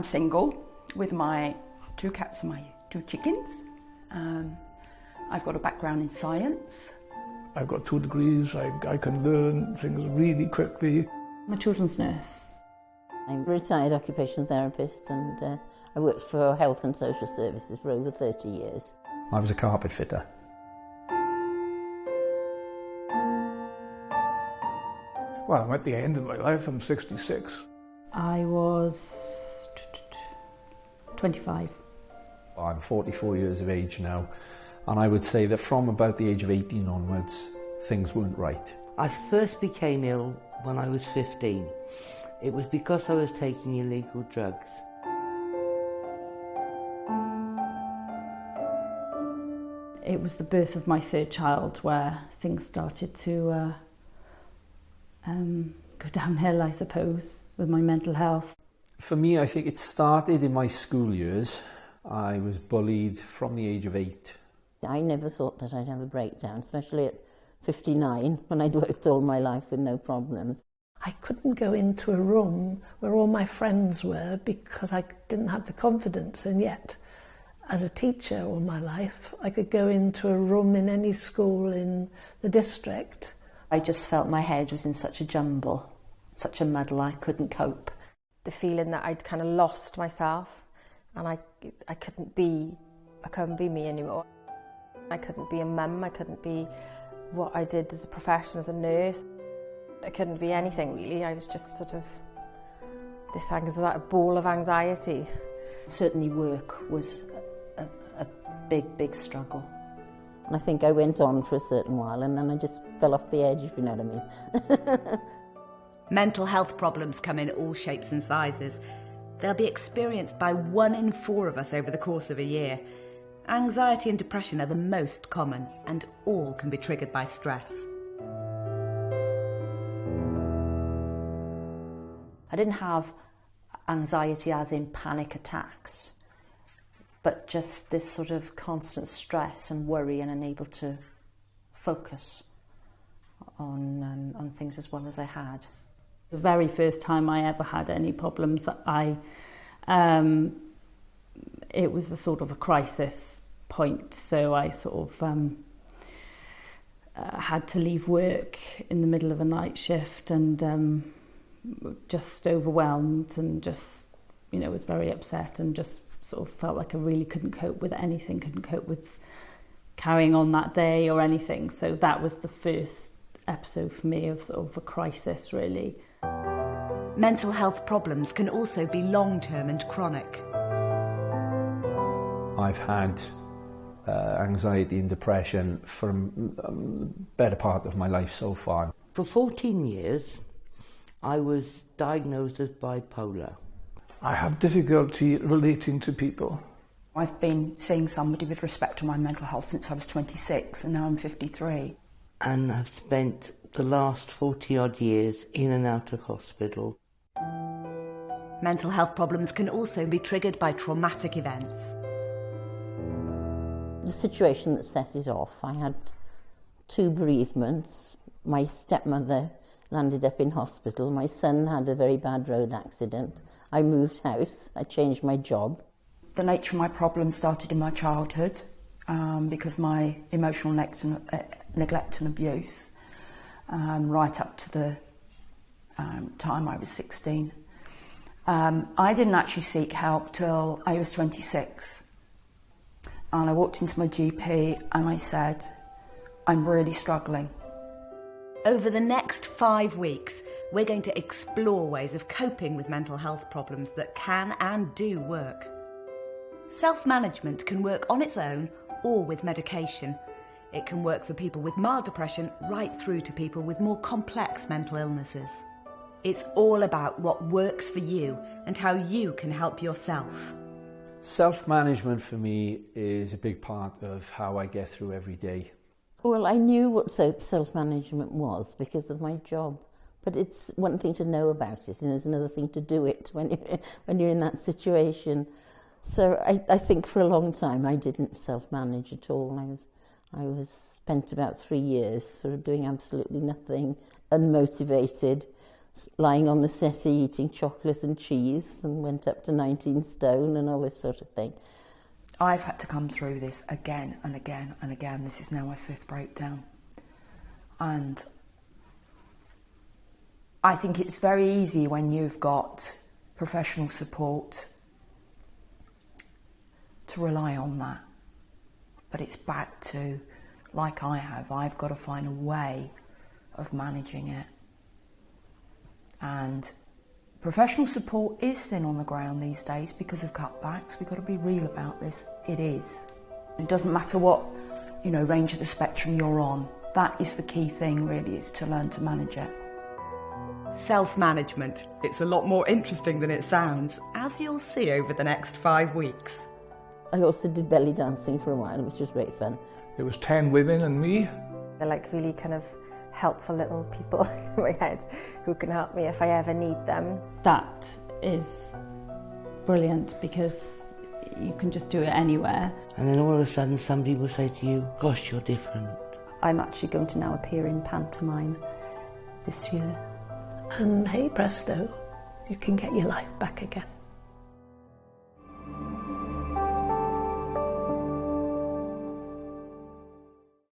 I'm single with my 2 cats and my 2 chickens. I've got a background in science. I've got 2 degrees, I can learn things really quickly. I'm a children's nurse. I'm a retired occupational therapist and I worked for health and social services for over 30 years. I was a carpet fitter. Well, I'm at the end of my life, I'm 66. I was 25. I'm 44 years of age now, and I would say that from about the age of 18 onwards, things weren't right. I first became ill when I was 15. It was because I was taking illegal drugs. It was the birth of my 3rd child where things started to go downhill, I suppose, with my mental health. For me, I think it started in my school years. I was bullied from the age of 8. I never thought that I'd have a breakdown, especially at 59 when I'd worked all my life with no problems. I couldn't go into a room where all my friends were because I didn't have the confidence, and yet as a teacher all my life I could go into a room in any school in the district. I just felt my head was in such a jumble, such a muddle, I couldn't cope. The feeling that I'd kind of lost myself and I couldn't be me anymore. I couldn't be a mum, I couldn't be what I did as a profession as a nurse. I couldn't be anything really, I was just sort of this ball of anxiety. Certainly work was a big struggle. And I think I went on for a certain while and then I just fell off the edge, if you know what I mean. Mental health problems come in all shapes and sizes. They'll be experienced by 1 in 4 of us over the course of a year. Anxiety and depression are the most common, and all can be triggered by stress. I didn't have anxiety as in panic attacks, but just this sort of constant stress and worry and unable to focus on things as well as I had. The very first time I ever had any problems, it was a sort of a crisis point, so I sort of had to leave work in the middle of a night shift and just overwhelmed and just, was very upset and just sort of felt like I really couldn't cope with anything, couldn't cope with carrying on that day or anything. So that was the first episode for me of sort of a crisis, really. Mental health problems can also be long-term and chronic. I've had anxiety and depression for a better part of my life so far. For 14 years, I was diagnosed as bipolar. I have difficulty relating to people. I've been seeing somebody with respect to my mental health since I was 26 and now I'm 53. And I've spent the last 40-odd years in and out of hospital. Mental health problems can also be triggered by traumatic events. The situation that set it off, I had 2 bereavements. My stepmother landed up in hospital. My son had a very bad road accident. I moved house. I changed my job. The nature of my problem started in my childhood because my emotional neglect and abuse, right up to the time I was 16. I didn't actually seek help till I was 26. And I walked into my GP and I said, I'm really struggling. Over the next 5 weeks, we're going to explore ways of coping with mental health problems that can and do work. Self-management can work on its own or with medication. It can work for people with mild depression right through to people with more complex mental illnesses. It's all about what works for you and how you can help yourself. Self-management for me is a big part of how I get through every day. Well, I knew what self-management was because of my job, but it's one thing to know about it and it's another thing to do it when you're in that situation. So I think for a long time I didn't self-manage at all. I was spent about 3 years sort of doing absolutely nothing, unmotivated. lying on the settee eating chocolate and cheese, and went up to 19 stone and all this sort of thing. I've had to come through this again and again and again. This is now my 5th breakdown. And I think it's very easy when you've got professional support to rely on that. But it's back to, like I have, I've got to find a way of managing it. And professional support is thin on the ground these days because of cutbacks. We've got to be real about this. It is. It doesn't matter what, range of the spectrum you're on. That is the key thing, really, is to learn to manage it. Self-management. It's a lot more interesting than it sounds, as you'll see over the next 5 weeks. I also did belly dancing for a while, which was great fun. There was 10 women and me. They're like really kind of helpful little people in my head who can help me if I ever need them. That is brilliant because you can just do it anywhere. And then all of a sudden somebody will say to you, gosh, you're different. I'm actually going to now appear in pantomime this year. And hey presto, you can get your life back again.